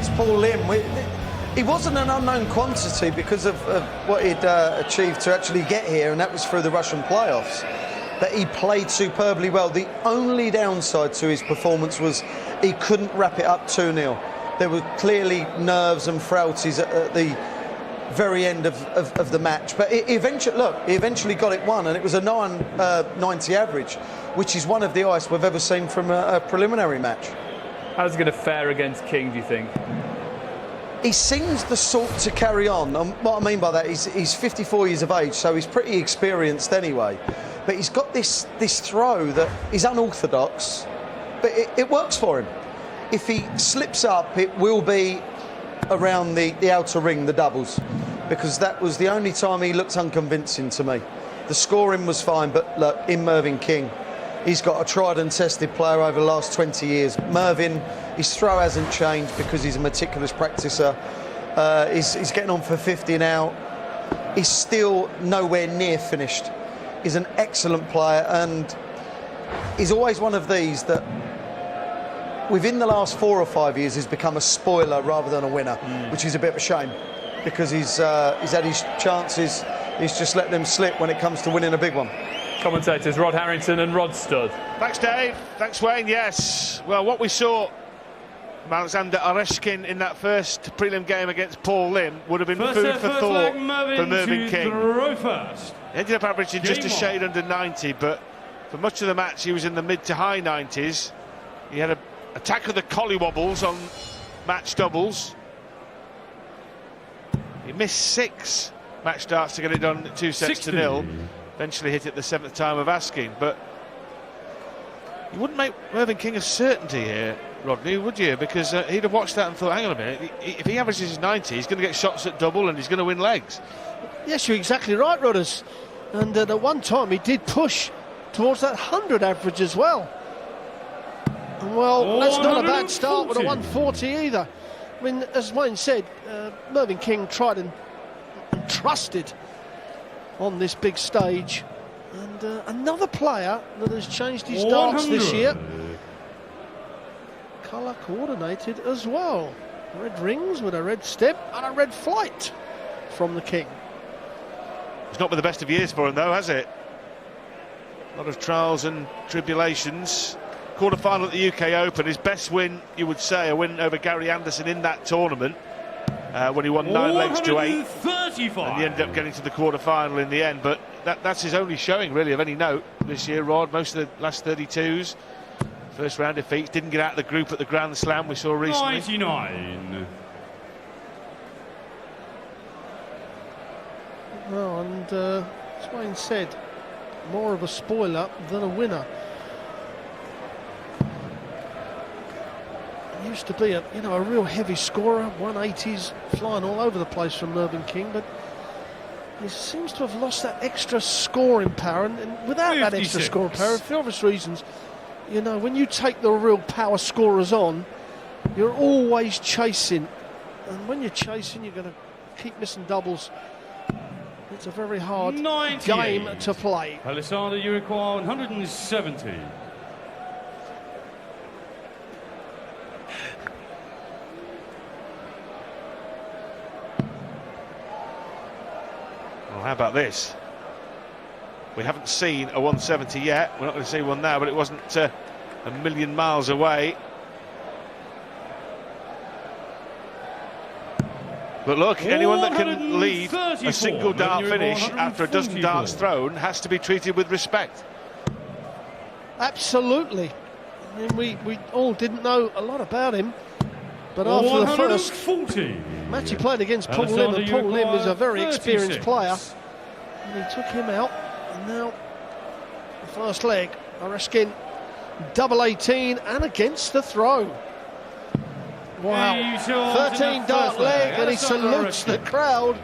against Paul Lim. He wasn't an unknown quantity because of what he'd achieved to actually get here, and that was through the Russian playoffs. But he played superbly well. The only downside to his performance was he couldn't wrap it up 2-0. There were clearly nerves and frailties at the very end of the match. But he eventually got it won, and it was a 9.90 average, which is one of the highest we've ever seen from a preliminary match. How's he going to fare against King, do you think? He seems the sort to carry on. And what I mean by that is he's 54 years of age, so he's pretty experienced anyway. But he's got this throw that is unorthodox, but it works for him. If he slips up, it will be around the outer ring, the doubles, because that was the only time he looked unconvincing to me. The scoring was fine, but look, in Mervyn King, he's got a tried and tested player over the last 20 years. Mervyn, his throw hasn't changed because he's a meticulous practicer. He's getting on for 50 now. He's still nowhere near finished. He's an excellent player, and he's always one of these that within the last 4 or 5 years has become a spoiler rather than a winner, which is a bit of a shame, because he's had his chances, he's just let them slip when it comes to winning a big one. Commentators Rod Harrington and Rod Studd. Thanks, Dave. Thanks, Wayne. Yes. Well, what we saw from Aleksandr Oreshkin in that first prelim game against Paul Lim would have been food for thought for Mervyn King. He ended up averaging just a shade under 90, but for much of the match he was in the mid to high 90s. He had an attack of the collywobbles on match doubles. He missed 6 match darts to get it done 2-0. Eventually hit it the 7th time of asking, but you wouldn't make Mervyn King a certainty here, Rodney, would you? Because he'd have watched that and thought, hang on a minute, if he averages 90, he's going to get shots at double and he's going to win legs. Yes, you're exactly right, Rodders. And at one time he did push towards that 100 average as well. And well, that's not a bad start with a 140 either. I mean, as Wayne said, Mervyn King tried and trusted on this big stage, and another player that has changed his darts this year, colour coordinated as well. Red rings with a red step and a red flight from the King. It's not been the best of years for him though, has it? A lot of trials and tribulations. Quarter-final at the UK Open, his best win, you would say, a win over Gary Anderson in that tournament, when he won 9 legs to 8, and he ended up getting to the quarter-final in the end. But that's his only showing, really, of any note this year, Rod. Most of the last 32s, first round defeats, didn't get out of the group at the Grand Slam we saw recently. 99. Well, and as Wayne said, more of a spoiler than a winner. He used to be a real heavy scorer, 180s, flying all over the place from Mervyn King, but he seems to have lost that extra scoring power, and without 56. That extra scoring power, for obvious reasons, when you take the real power scorers on, you're always chasing, and when you're chasing, you're going to keep missing doubles. It's a very hard game to play. Aleksandr, you require 170. Well, how about this? We haven't seen a 170 yet. We're not going to see one now, but it wasn't a million miles away. But look, anyone that can leave a single dart finish after a dozen darts thrown has to be treated with respect. Absolutely. I mean, we all didn't know a lot about him, but after the first match he played against Paul Lim, and Paul Lim is a very experienced player, and he took him out, and now the first leg, Oreshkin double 18 and against the throw. Wow, 13 dart leg, and he salutes the crowd,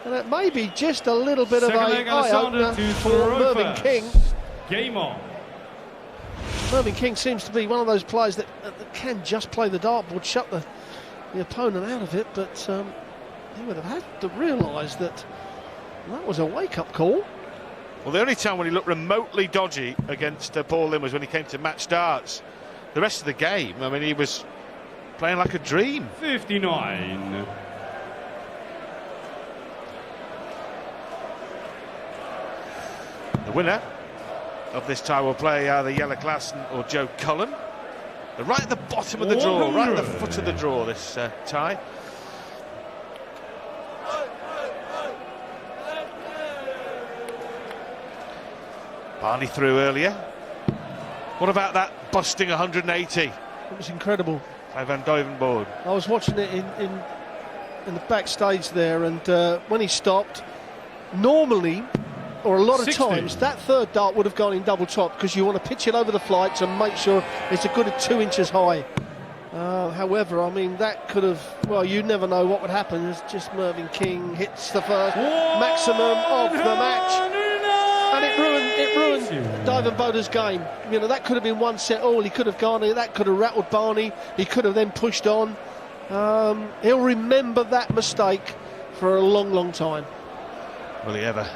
and it may be just a little bit of an eye-opener for Mervyn King. Game on. Mervyn King seems to be one of those players that can just play the dartboard, shut the opponent out of it, but he would have had to realise that was a wake-up call. Well, the only time when he looked remotely dodgy against Paul Lim was when he came to match darts. The rest of the game, I mean, he was playing like a dream. 59. The winner of this tie will play either Jelle Klaassen or Joe Cullen. They're right at the bottom of the draw, right at the foot of the draw, this tie. Barney through earlier. What about that busting 180? It was incredible. By Van Duivenbode. I was watching it in the backstage there, and when he stopped, normally, or a lot of 60. times, that third dart would have gone in double top because you want to pitch it over the flights and make sure it's a good 2 inches high. However, I mean, that could have, well, you never know what would happen. It's just Mervyn King hits the first maximum of the match. And it ruined Duivenbode's game. You know, that could have been 1 set all. He could have gone, that could have rattled Barney. He could have then pushed on. He'll remember that mistake for a long, long time. Will he ever?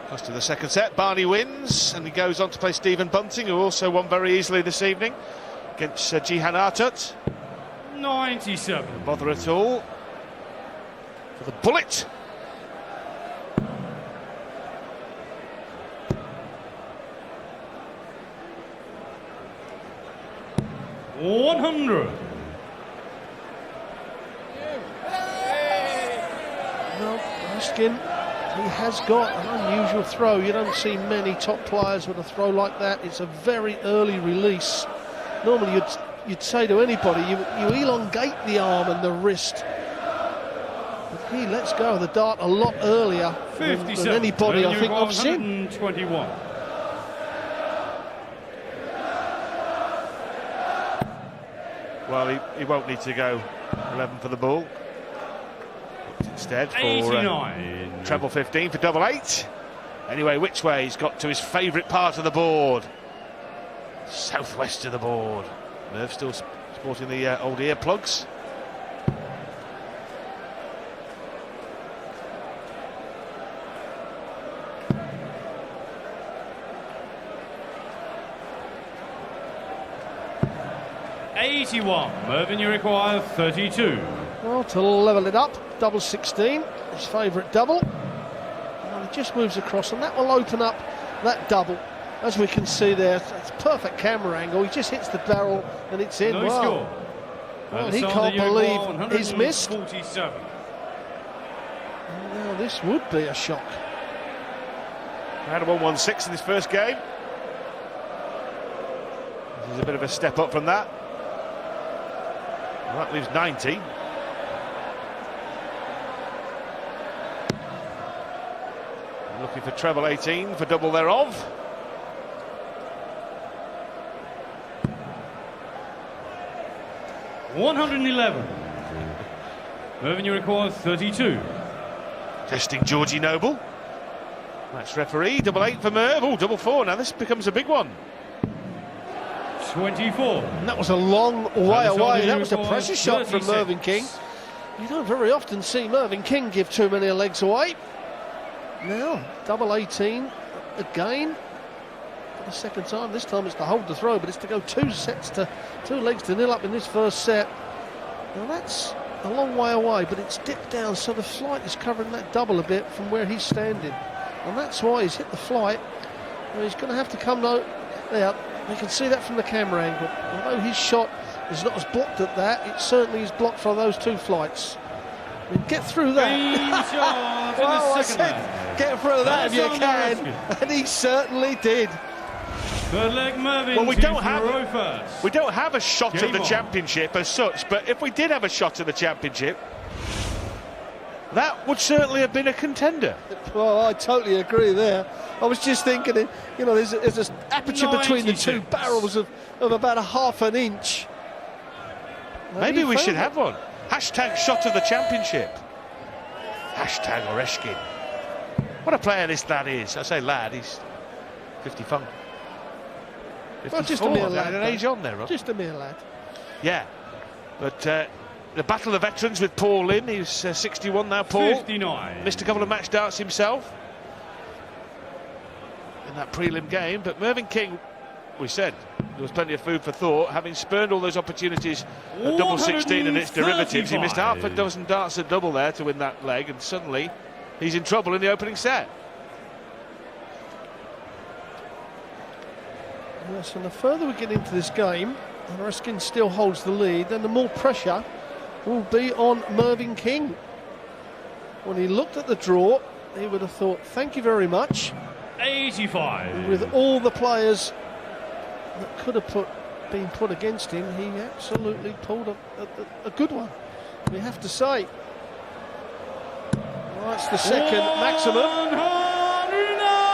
Cost of the second set, Barney wins, and he goes on to play Stephen Bunting, who also won very easily this evening against Jihan Artut. 97. No bother at all for the bullet. $100. Well, Oreshkin, he has got an unusual throw. You don't see many top players with a throw like that. It's a very early release. Normally you'd say to anybody, you elongate the arm and the wrist. But he lets go of the dart a lot earlier than anybody I think I've seen. 121. Well, he won't need to go 11 for the ball. Instead for 89. treble 15 for double 8. Anyway, which way? He's got to his favourite part of the board. Southwest of the board. Merv still sporting the old earplugs. Mervyn, you require 32. Well, to level it up, double 16, his favourite double. And he just moves across, and that will open up that double. As we can see there, it's perfect camera angle. He just hits the barrel and it's in. No score. Well, he can't believe he's missed. 47. Now this would be a shock. Had a 1-1-6 in his first game. This is a bit of a step up from that. Well, that leaves 90. Looking for treble 18 for double thereof. $111. Mervyn, you require 32. Testing Georgie Noble. Match referee, double 8 for Merv. Oh, double 4. Now this becomes a big one. 24. And that was a long way away. That was a pressure shot 36. from Mervyn King. You don't very often see Mervyn King give too many legs away. Now, double 18 again for the second time. This time it's to hold the throw, but it's to go 2 legs to nil up in this first set. Now that's a long way away, but it's dipped down, so the flight is covering that double a bit from where he's standing. And that's why he's hit the flight. Well, he's going to have to come out there. You can see that from the camera angle. Although his shot is not as blocked at that, it certainly is blocked from those 2 flights. I mean, get through that. Well, I said, get through that if you can, and he certainly did. Third leg, Mervyn. Well, we don't have a shot of the championship as such, but if we did have a shot of the championship, that would certainly have been a contender. Well, I totally agree there. I was just thinking, you know, there's an aperture between the 2 barrels of about a half an inch. Maybe we should have one. Hashtag shot of the championship. Hashtag Oreshkin. What a player this lad is. I say lad, he's 55. Well, just a mere lad. An age on there, Rob. Just a mere lad. Yeah. But the battle of the veterans with Paul Lynn. He's 61 now, Paul. 59. Missed a couple of match darts himself in that prelim game. But Mervyn King we said there was plenty of food for thought. Having spurned all those opportunities at double 16 and its derivatives, he missed half a dozen darts at double there to win that leg, and suddenly he's in trouble in the opening set. Yes, and the further we get into this game, and Oreshkin still holds the lead, then the more pressure will be on Mervyn King. When he looked at the draw, he would have thought, thank you very much. 85. And with all the players that could have been put against him, he absolutely pulled a good one, we have to say. Well, that's the second maximum.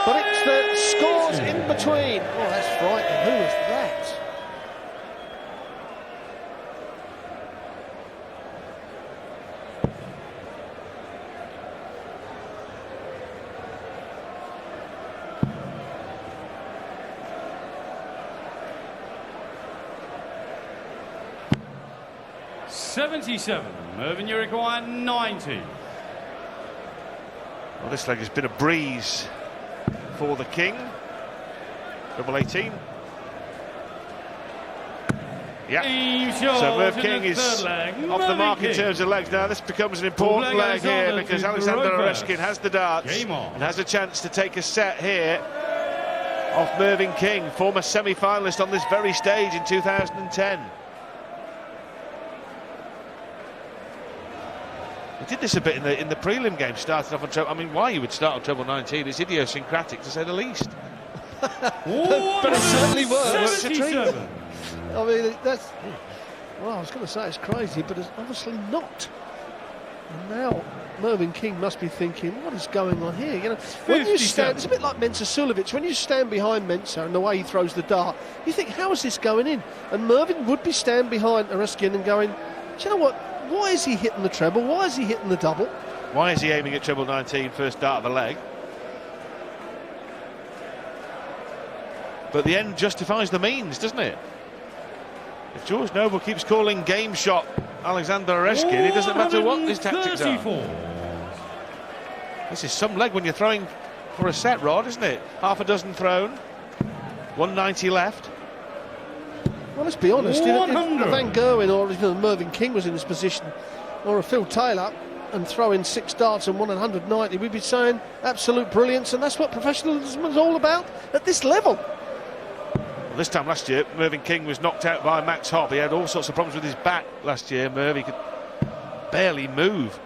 But it's the scores in between. Oh, that's frightening. Who was that? $77. Mervyn, you require 90. Well, this leg has been a breeze for the King. Double 18. Yeah. So Merv King is off the mark in terms of legs. Now this becomes an important leg here because Aleksandr Oreshkin has the darts and has a chance to take a set here off Mervyn King, former semi-finalist on this very stage in 2010. He did this a bit in the prelim game, started off on treble. I mean, why you would start on treble 19 is idiosyncratic, to say the least. But it certainly works. I mean, that's... Well, I was going to say it's crazy, but it's obviously not. And now Mervyn King must be thinking, what is going on here? You know, when you stand, it's a bit like Mensah Suljovic. When you stand behind Mensah and the way he throws the dart, you think, how is this going in? And Mervyn would be stand behind Oreshkin and going, do you know what? Why is he hitting the treble? Why is he hitting the double? Why is he aiming at treble 19 first dart of the leg? But the end justifies the means, doesn't it? If George Noble keeps calling game shot Aleksandr Oreshkin, it doesn't matter what his tactics are. This is some leg when you're throwing for a set, Rod, isn't it? Half a dozen thrown, 190 left. Well, let's be honest, if Van Gerwen or if Mervyn King was in this position, or a Phil Taylor, and throwing 6 darts and 190, we'd be saying absolute brilliance, and that's what professionalism is all about at this level. Well, this time last year, Mervyn King was knocked out by Max Hopp. He had all sorts of problems with his back last year. Mervyn could barely move.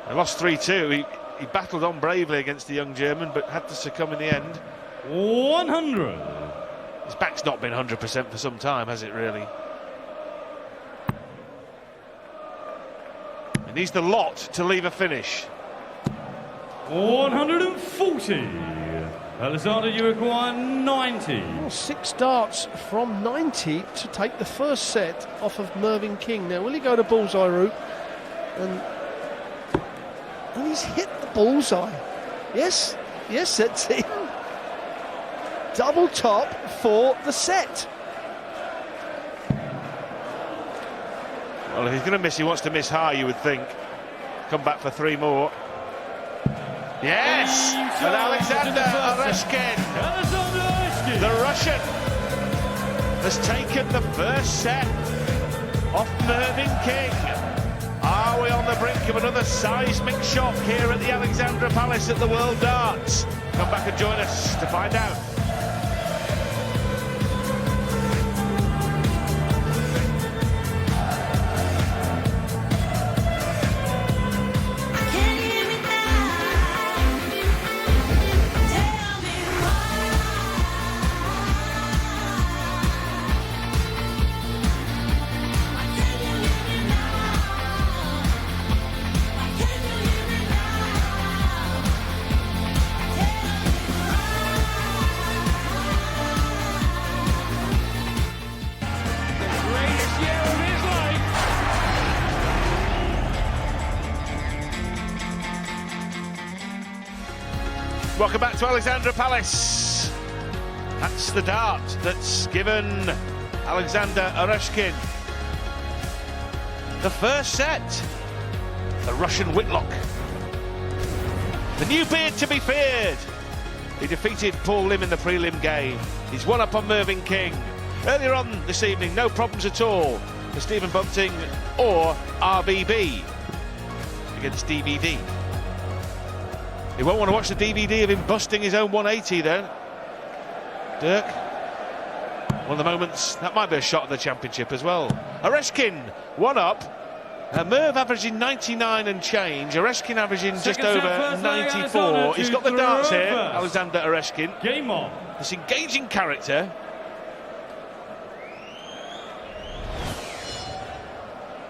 He lost 3-2. He battled on bravely against the young German, but had to succumb in the end. 100. His back's not been 100% for some time, has it really? He needs the lot to leave a finish. 140. Aleksandr, you require 90. Well, 6 darts from 90 to take the first set off of Mervyn King. Now, will he go to bullseye route? And he's hit the bullseye. Yes, that's it. Double top for the set. Well, if he's going to miss, he wants to miss high, you would think. Come back for 3 more. Yes! And Aleksandr Oreshkin, the Russian, has taken the first set off Mervyn King. Are we on the brink of another seismic shock here at the Aleksandra Palace at the World Darts? Come back and join us to find out. Welcome back to Aleksandra Palace. That's the dart that's given Aleksandr Oreshkin the first set. The Russian Whitlock. The new beard to be feared. He defeated Paul Lim in the prelim game. He's one up on Mervyn King. Earlier on this evening, no problems at all for Stephen Bunting or RBB against DVD. He won't want to watch the DVD of him busting his own 180 though. Dirk, one of the moments, that might be a shot at the championship as well. Oreshkin, one up. Merv averaging 99 and change. Oreshkin averaging just over 94. He's got the darts here, Aleksandr Oreshkin. Game on. This engaging character.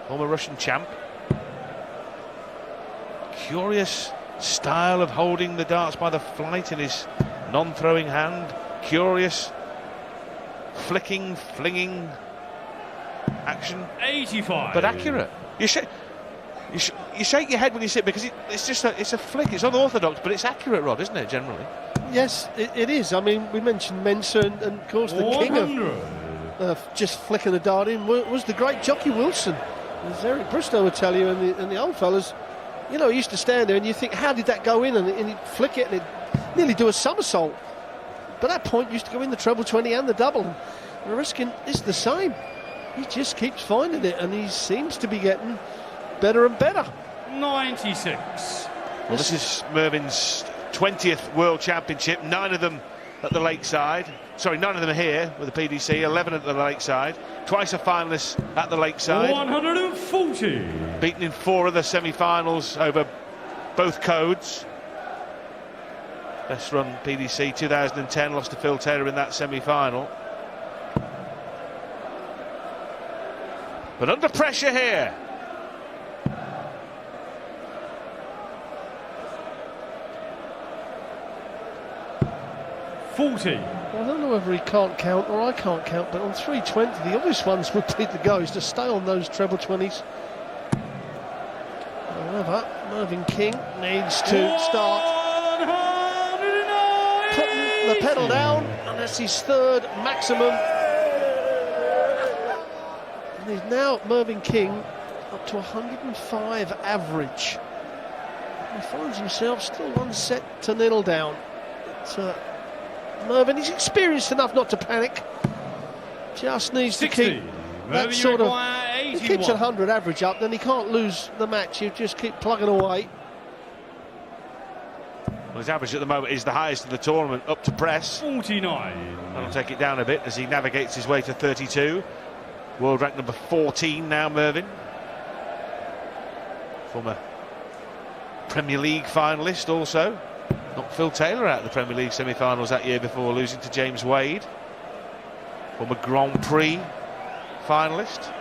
Former Russian champ. Curious style of holding the darts by the flight in his non-throwing hand. Curious flicking, flinging action. 85. But accurate. You shake your head when you sit because it's just it's a flick. It's unorthodox, but it's accurate, Rod, isn't it? Generally. Yes, it is. I mean, we mentioned Mensah, and of course the 100. king of just flicking the dart in was the great Jockey Wilson. As Eric Bristow would tell you, and the old fellas, you know, he used to stand there and you think, how did that go in? And he'd flick it and he'd nearly do a somersault. But that point used to go in the treble 20 and the double. And Oreshkin is the same. He just keeps finding it, and he seems to be getting better and better. 96. Well, this is Mervyn's 20th World Championship, 9 of them at the Lakeside. Sorry, 9 of them are here with the PDC, 11 at the Lakeside. Twice a finalist at the Lakeside. 140. Beaten in 4 of the semi-finals over both codes. Best run PDC 2010, lost to Phil Taylor in that semi-final. But under pressure here. I don't know whether he can't count or I can't count, but on 320 the obvious ones would be the goes to stay on those treble 20s. However, Mervyn King needs to start putting the pedal down, and that's his third maximum. And he's now, Mervyn King, up to 105 average. He finds himself still 1 set to nil down. But, Mervyn, he's experienced enough not to panic. Just needs 60. to keep that sort of. He keeps 100 average up, then he can't lose the match. He'll just keep plugging away. Well, his average at the moment is the highest of the tournament, up to press. 49. That'll take it down a bit as he navigates his way to 32. World rank number 14 now, Mervyn. Former Premier League finalist also. Knocked Phil Taylor out of the Premier League semi-finals that year before losing to James Wade. Former Grand Prix finalist.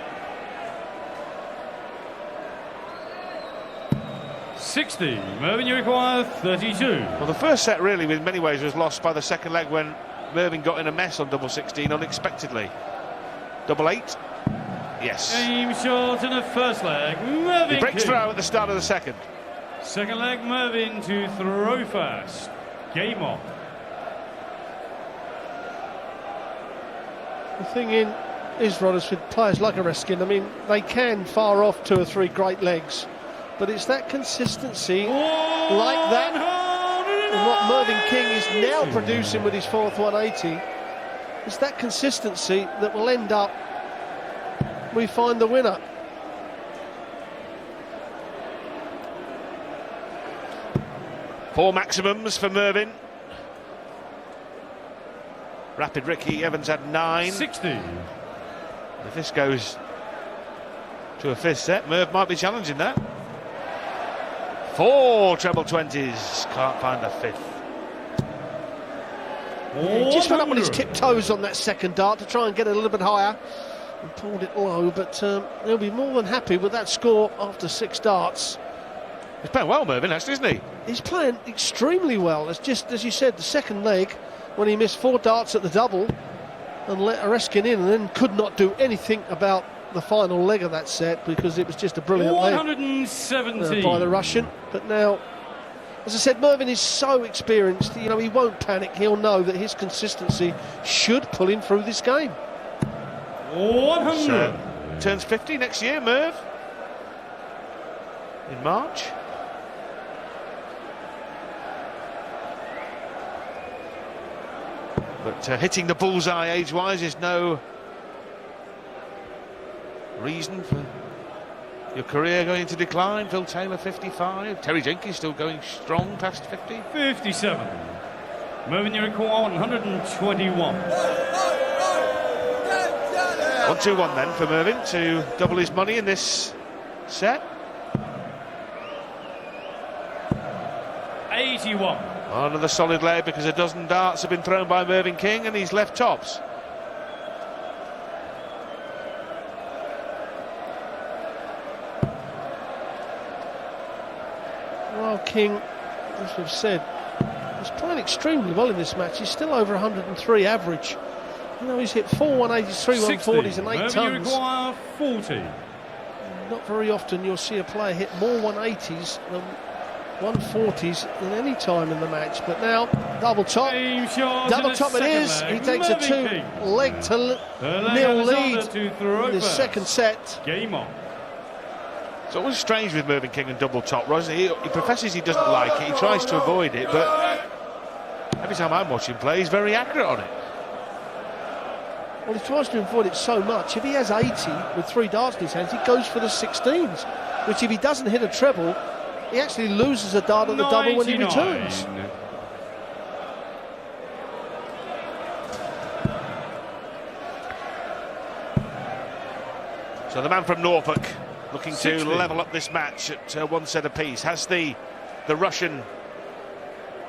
60. Mervyn, you require 32. Well, the first set really, in many ways, was lost by the second leg when Mervyn got in a mess on double 16 unexpectedly. Double 8. Yes. Game short in the first leg. Mervyn He breaks King. through at the start of the second. Second leg, Mervyn to throw first. Game on. The thing is, Rodders, with players like Oreshkin, I mean, they can fire off 2 or 3 great legs, but it's that consistency like that, and what Mervyn King is now producing with his 4th 180. It's that consistency that will end up, we find the winner. Four maximums for Mervyn. Rapid Ricky Evans had 9. 60. If this goes to a 5th set, Merv might be challenging that. 4 treble 20s. Can't find a 5th. He just went up on his tiptoes on that second dart to try and get it a little bit higher and pulled it low, but he'll be more than happy with that score after 6 darts. He's playing well, Mervyn, actually, isn't he? He's playing extremely well. It's just, as you said, the second leg, when he missed 4 darts at the double and let Oreshkin in, and then could not do anything about the final leg of that set because it was just a brilliant 170 leg by the Russian. But now, as I said, Mervyn is so experienced, you know, he won't panic. He'll know that his consistency should pull him through this game. 100. So, turns 50 next year, Merv. In March. But hitting the bullseye age-wise is no reason for your career going into decline. Phil Taylor 55, Terry Jenkins still going strong past 50. 57. Mervyn, you require 121. 1-2-1 then for Mervyn to double his money in this set. 81. Another solid leg because a dozen darts have been thrown by Mervyn King and he's left tops. Well, King, as we've said, he's playing extremely well in this match. He's still over 103 average. You know, he's hit 4 180s, 3 140s and 8 tons. You require 40. Not very often you'll see a player hit more 180s than 140s in any time in the match. But now, double top. Double top it is. He takes a 2-leg to nil lead in the second set. Game on. It's always strange with Mervyn King and double top, Ros. He professes he doesn't like it, he tries to avoid it, but every time I'm watching him play, he's very accurate on it. Well, he tries to avoid it so much. If he has 80 with 3 darts in his hands, he goes for the 16s, which if he doesn't hit a treble, he actually loses a dart at the double when he returns. So the man from Norfolk looking to level up this match at 1 set apiece. Has the Russian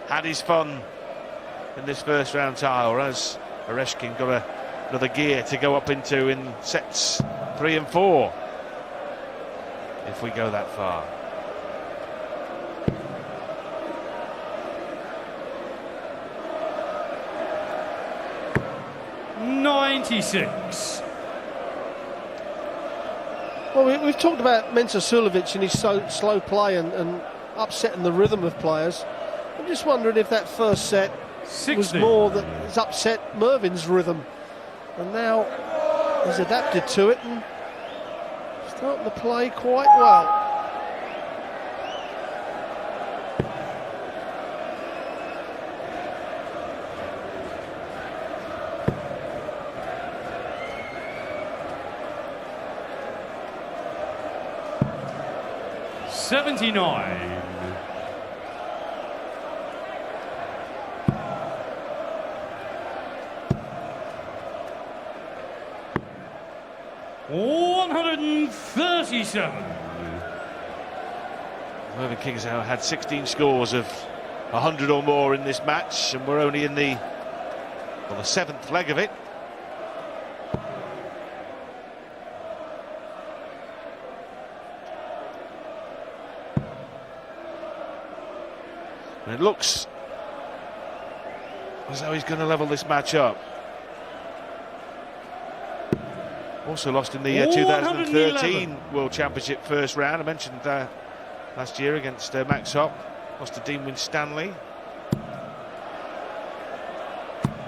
had his fun in this first round tie, or has Oreshkin got another gear to go up into in sets 3 and 4, if we go that far? .96. Well, we've talked about Mensah Sulovic and his slow play and upsetting the rhythm of players. I'm just wondering if that first set 60. was more that has upset Mervyn's rhythm. And now he's adapted to it and starting to play quite well. .79. .137. Mervyn King has now had 16 scores of 100 or more in this match, and we're only in the 7th leg of it. And it looks as though he's going to level this match up. Also lost in the 2013 World Championship first round. I mentioned last year against Max Hopp. Lost to Dean Winstanley.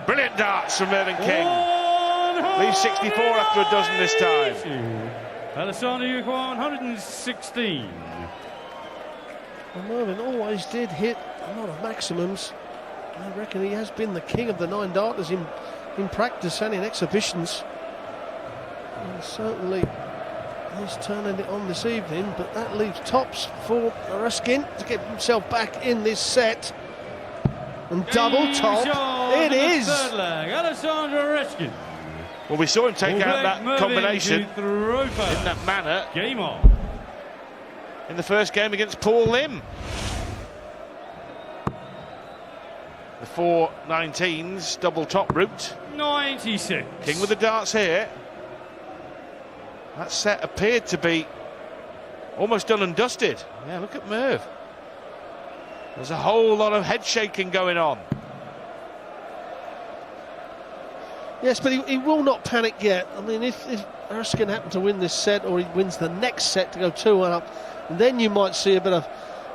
Brilliant darts from Mervyn King. Leaves 64 after a dozen this time. Aleksandr, you require 116. Well, Mervyn always did hit a lot of maximums. I reckon he has been the king of the 9 darters in practice and in exhibitions. And certainly he's turning it on this evening, but that leaves tops for Oreshkin to get himself back in this set. And double top, it is! Third leg, Aleksandr Oreshkin. Well, we saw him take out that combination in that manner. Game on. In the first game against Paul Lim. The 4-19s double top route. 96. King with the darts here. That set appeared to be almost done and dusted. Yeah, look at Merv. There's a whole lot of head shaking going on. Yes, but he will not panic yet. I mean, if Oreshkin happened to win this set, or he wins the next set to go 2-1 up, then you might see a bit of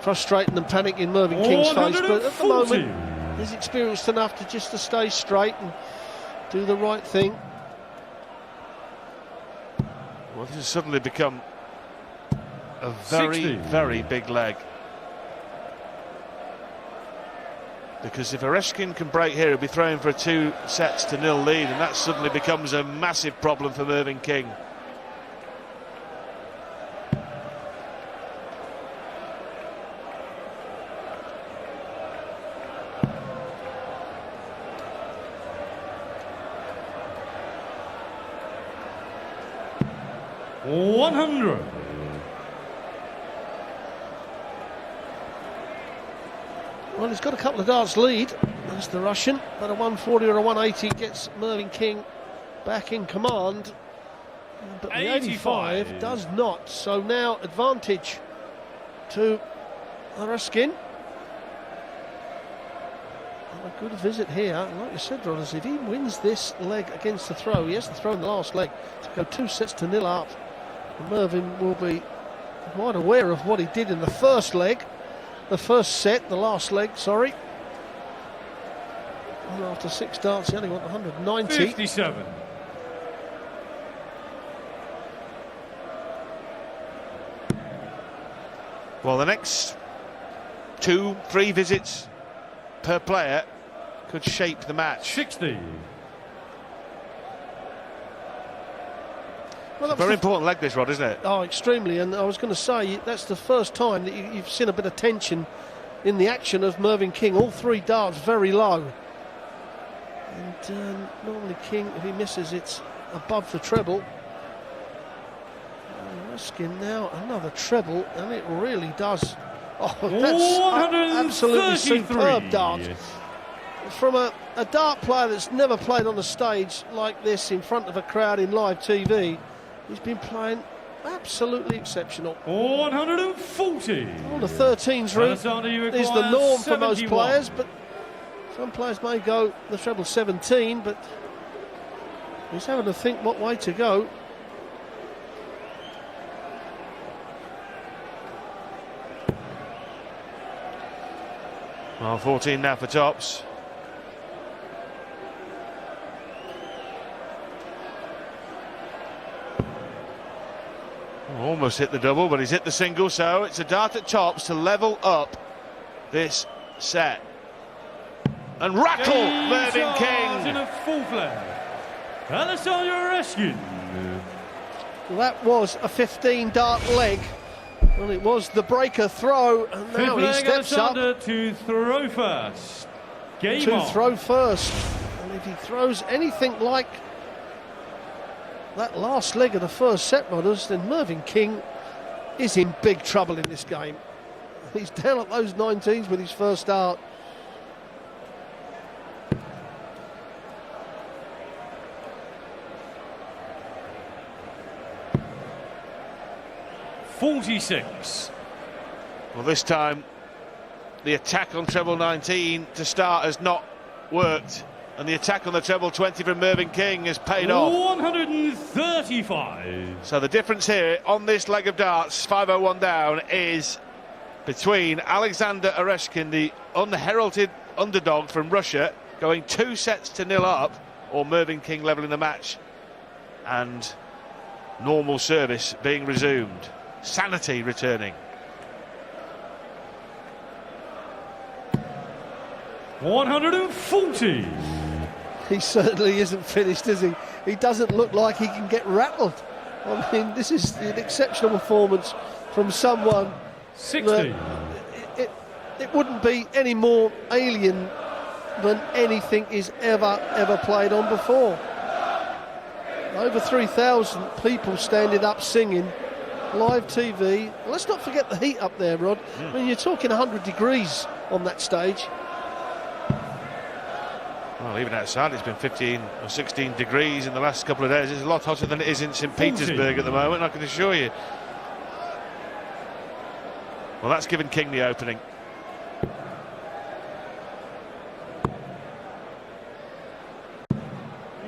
frustrating and panic in Mervyn King's face. But at the moment, he's experienced enough to stay straight and do the right thing. Well, this has suddenly become a very, very big leg. Because if Oreshkin can break here, he'll be throwing for a 2-0 lead, and that suddenly becomes a massive problem for Mervyn King. $100. Well, he's got a couple of darts lead. There's the Russian, but a 140 or a 180 gets Mervyn King back in command. But the 85 does not. So now advantage to Oreshkin. A good visit here. And like you said, Rodders, if he wins this leg against the throw, he has to throw in the last leg to go 2-0 up. And Mervyn will be quite aware of what he did in the first leg. The first set, the last leg, sorry. And after 6 darts, he only got 190. 57. Well, the next 2-3 visits per player could shape the match. 60. Well, very important leg this, Rod, isn't it? Oh, extremely. And I was going to say, that's the first time that you've seen a bit of tension in the action of Mervyn King. All 3 darts very low. And normally King, if he misses, it's above the treble. Oreshkin now, another treble, and it really does. Oh, that's absolutely superb dart. From a dart player that's never played on a stage like this in front of a crowd in live TV, he's been playing absolutely exceptional. 140. Well, the 13s route is the norm for most players, but some players may go the treble 17, but he's having to think what way to go. Well, 14 now for tops. Almost hit the double, but he's hit the single, so it's a dart at tops to level up this set. And rattle Mervyn King. In a full flag. Aleksandr Oreshkin. Well, that was a 15 dart leg. Well, it was the breaker throw, and now he steps up to throw first. Throw first. And if he throws anything like that last leg of the first set, Rodders, then Mervyn King is in big trouble in this game. He's down at those 19s with his first dart. $46. Well, this time the attack on treble 19 to start has not worked, and the attack on the treble 20 from Mervyn King has paid off. 135. So the difference here on this leg of darts, 501 down, is between Aleksandr Oreshkin, the unheralded underdog from Russia, going 2-0 up, or Mervyn King levelling the match and normal service being resumed. Sanity returning. 140. He certainly isn't finished, is he? He doesn't look like he can get rattled. I mean, this is an exceptional performance from someone. 60. It wouldn't be any more alien than anything he's ever played on before. Over 3,000 people standing up singing. Live TV. Let's not forget the heat up there, Rod. I mean, you're talking 100 degrees on that stage. Well, even outside it's been 15 or 16 degrees in the last couple of days. It's a lot hotter than it is in St. Petersburg at the moment, I can assure you. Well, that's given King the opening.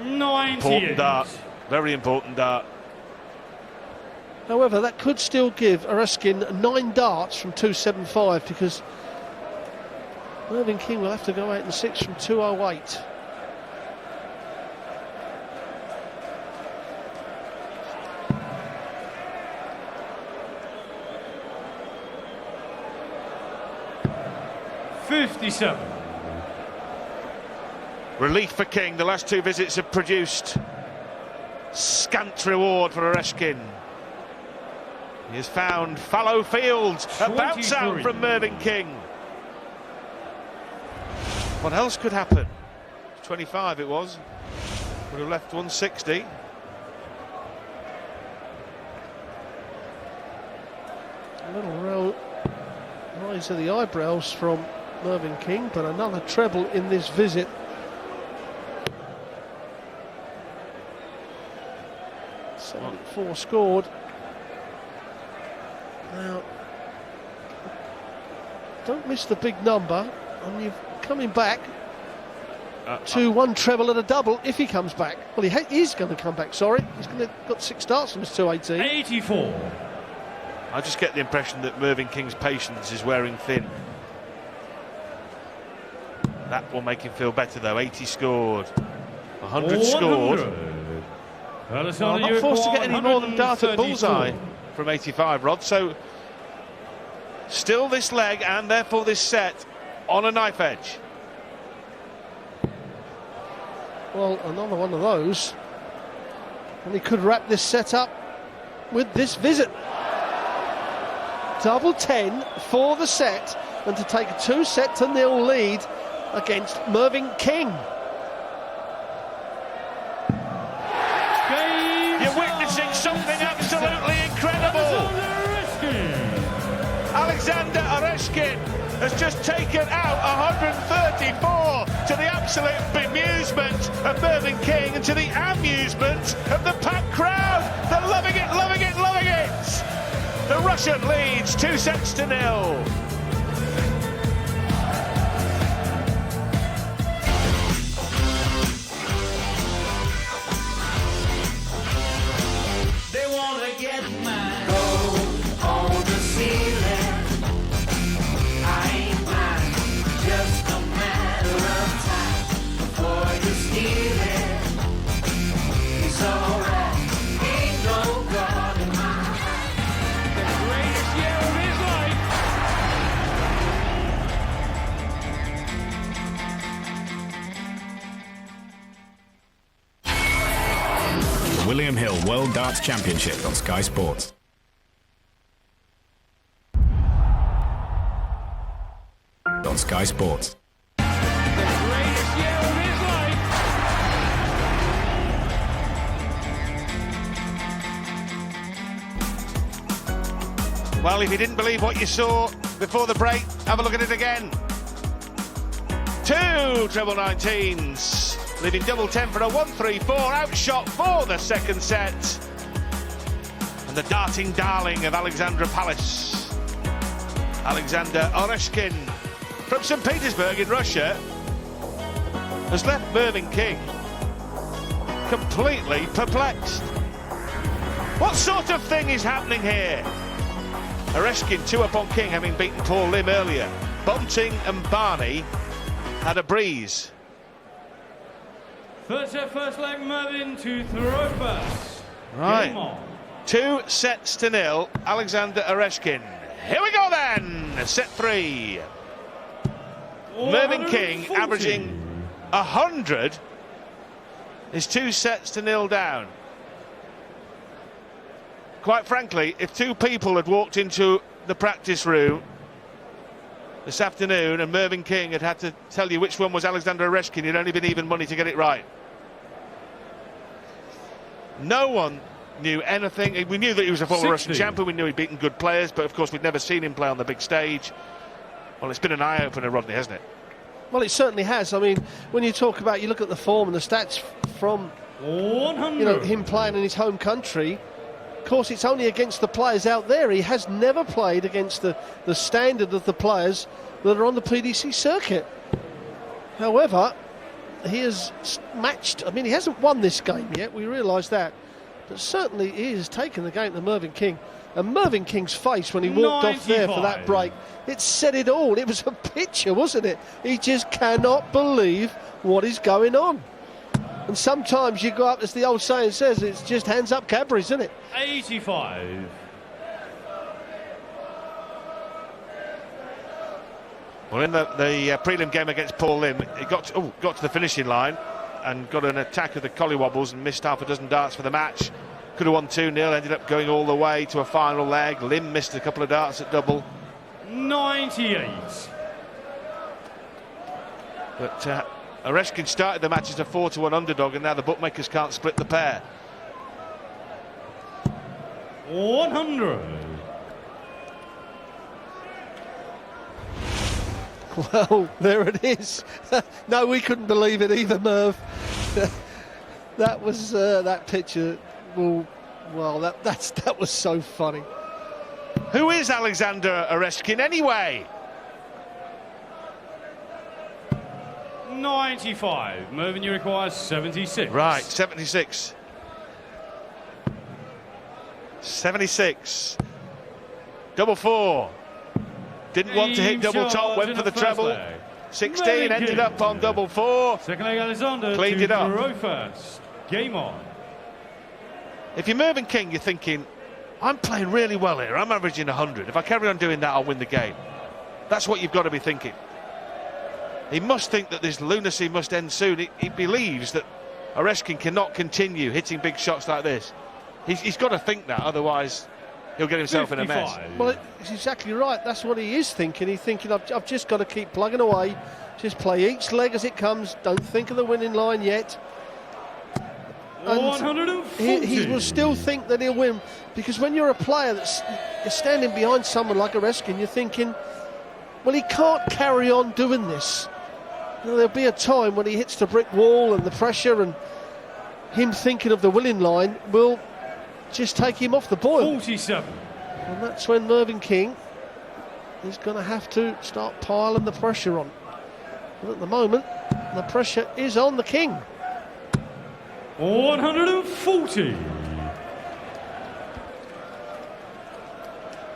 Important dart. Very important dart. However, that could still give Oreshkin 9 darts from 275, because Mervyn King will have to go 8 and 6 from 208. $57. Relief for King. The last two visits have produced scant reward for Oreshkin. He has found fallow fields. A bounce out from Mervyn King. What else could happen? 25 it was. Would have left 160. A little rise of the eyebrows from Mervyn King, but another treble in this visit. Four scored. Now, don't miss the big number, and you're coming back to one treble and a double if he comes back. Well, he is going to come back, sorry. He's got 6 starts from his 218. 84. I just get the impression that Mervyn King's patience is wearing thin. That will make him feel better, though. 80 scored. 100 scored. Aleksandr, I'm not forced to get any more than dart at bullseye from 85, Rod. So, still this leg, and therefore this set, on a knife edge. Well, another one of those. And he could wrap this set up with this visit. Double 10 for the set, and to take a 2-0 lead against Mervyn King. You're witnessing something absolutely incredible. Aleksandr Oreshkin has just taken out 134 to the absolute bemusement of Mervyn King and to the amusement of the packed crowd. They're loving it, loving it, loving it. The Russian leads 2-0. William Hill World Darts Championship on Sky Sports. On Sky Sports. The greatest year of his life. Well, if you didn't believe what you saw before the break, have a look at it again. 2 treble 19s. Leaving double 10 for a 1-3-4 outshot for the second set. And the darting darling of Alexandra Palace, Aleksandr Oreshkin from St. Petersburg in Russia, has left Mervyn King completely perplexed. What sort of thing is happening here? Oreshkin 2 up on King, having beaten Paul Lim earlier. Bunting and Barney had a breeze. First leg, Mervyn to throw first. Right. 2-0. Aleksandr Oreshkin. Here we go then. Set 3. Mervyn King averaging 100 is 2-0 down. Quite frankly, if 2 people had walked into the practice room this afternoon and Mervyn King had to tell you which one was Aleksandr Oreshkin, you'd only been even money to get it right. No one knew anything. We knew that he was a former Russian champion. We knew he'd beaten good players, but of course we'd never seen him play on the big stage. Well, it's been an eye-opener, Rodney, hasn't it? Well, it certainly has. I mean, when you talk about, you look at the form and the stats from 100. Him playing in his home country. Of course, it's only against the players out there. He has never played against the standard of the players that are on the PDC circuit. However, he has matched. I mean, he hasn't won this game yet. We realise that, but certainly he has taken the game to Mervyn King. And Mervyn King's face when he walked 95. Off there for that break, it said it all. It was a picture, wasn't it? He just cannot believe what is going on. And sometimes you go up, as the old saying says, it's just hands up Cadbury's, isn't it? 85. Well, in the prelim game against Paul Lim, he got to the finishing line and got an attack of the collywobbles and missed half a dozen darts for the match. Could have won 2-0, ended up going all the way to a final leg. Lim missed a couple of darts at double. 98. But Oreshkin started the match as a 4-1 underdog, and now the bookmakers can't split the pair. 100. Well, there it is. No, we couldn't believe it either, Merv. That was that picture. Well, that was so funny. Who is Aleksandr Oreshkin anyway? 95. Mervyn, you require 76. Right, 76. 76. Double 4. Didn't want to hit double top, went for the treble. 16, ended up on double 4. Second leg, Aleksandr. Cleaned it up. Throw first. Game on. If you're Mervyn King, you're thinking, I'm playing really well here. I'm averaging 100. If I carry on doing that, I'll win the game. That's what you've got to be thinking. He must think that this lunacy must end soon. He believes that Oreshkin cannot continue hitting big shots like this. He's got to think that, otherwise he'll get himself 55. In a mess. Well, it's exactly right. That's what he is thinking. He's thinking, I've just got to keep plugging away. Just play each leg as it comes. Don't think of the winning line yet. And 140. he will still think that he'll win, because when you're a player you're standing behind someone like Oreshkin, you're thinking, well, he can't carry on doing this. You know, there'll be a time when he hits the brick wall, and the pressure and him thinking of the winning line will just take him off the boil. 47. And that's when Mervyn King is going to have to start piling the pressure on. But at the moment, the pressure is on the King. 140.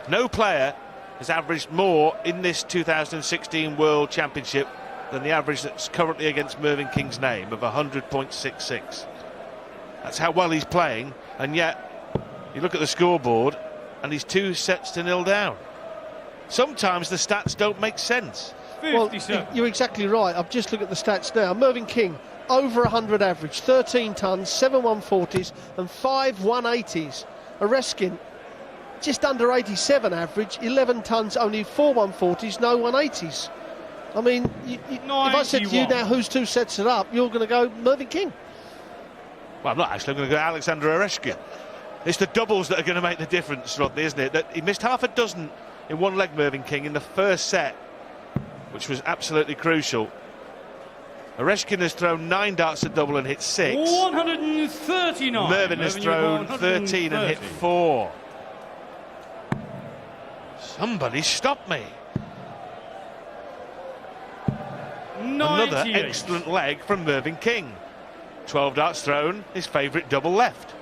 No player has averaged more in this 2016 World Championship than the average that's currently against Mervyn King's name of 100.66. That's how well he's playing, and yet you look at the scoreboard and he's 2 sets to 0 down. Sometimes the stats don't make sense. 57. Well, you're exactly right. I've just looked at the stats now. Mervyn King, over 100 average, 13 tons, 7 140s and 5 180s. Oreshkin, just under 87 average, 11 tons, only 4 140s, no 180s. I mean, if I said to you now whose 2 sets are up, you're going to go Mervyn King. Well, I'm not actually. I'm going to go Aleksandr Oreshkin. It's the doubles that are going to make the difference, Rodney, isn't it? That he missed half a dozen in one leg, Mervyn King, in the first set, which was absolutely crucial. Oreshkin has thrown 9 darts at double and hit 6. 139. Mervyn has thrown 13 and hit 4. Somebody stop me. 98. Another excellent leg from Mervyn King. 12 darts thrown, his favourite double left.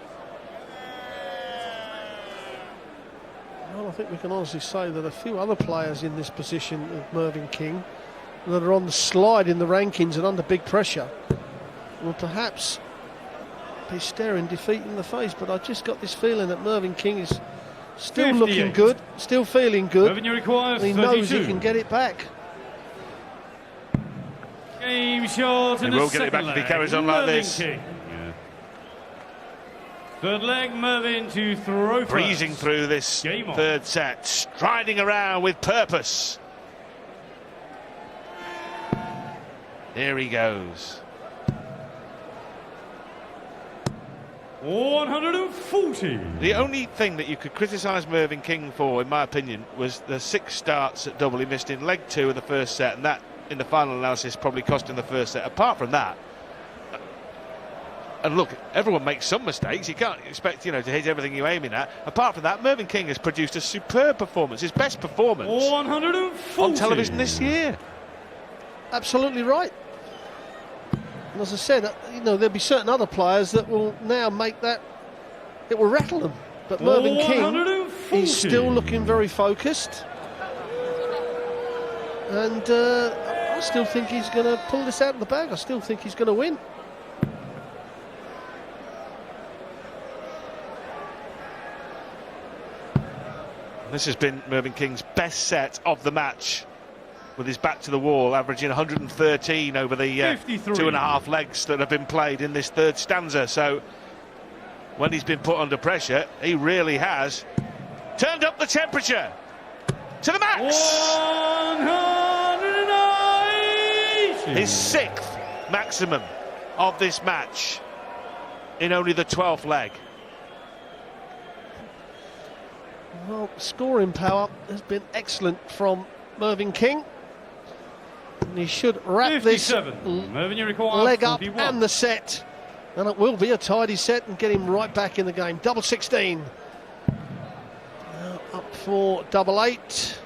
Well, I think we can honestly say that a few other players in this position of Mervyn King that are on the slide in the rankings and under big pressure will perhaps be staring defeat in the face. But I just got this feeling that Mervyn King is still 58. looking good, still feeling good. Mervyn, you require 32. He knows he can get it back. Game shot. He will get it back if he carries on like this. King. Third leg, Mervyn to throw first. Breezing through this third set, striding around with purpose. Here he goes. 140. The only thing that you could criticise Mervyn King for, in my opinion, was the 6 starts at double he missed in leg 2 of the first set, and that, in the final analysis, probably cost him the first set. Apart from that, and look, everyone makes some mistakes. You can't expect, to hit everything you're aiming at. Apart from that, Mervyn King has produced a superb performance, his best performance 140. on television this year. Absolutely right. And as I said, there'll be certain other players that will now make that, it will rattle them. But Mervyn King, he's still looking very focused. And I still think he's going to pull this out of the bag. I still think he's going to win. This has been Mervyn King's best set of the match. with his back to the wall, averaging 113 over the 2.5 legs that have been played in this third stanza. So when he's been put under pressure, he really has turned up the temperature to the max. 180. His 6th maximum of this match in only the 12th leg. Well, scoring power has been excellent from Mervyn King. And he should wrap this Mervyn, you require leg up 41. and the set. And it will be a tidy set and get him right back in the game. Double 16. Now up for double 8.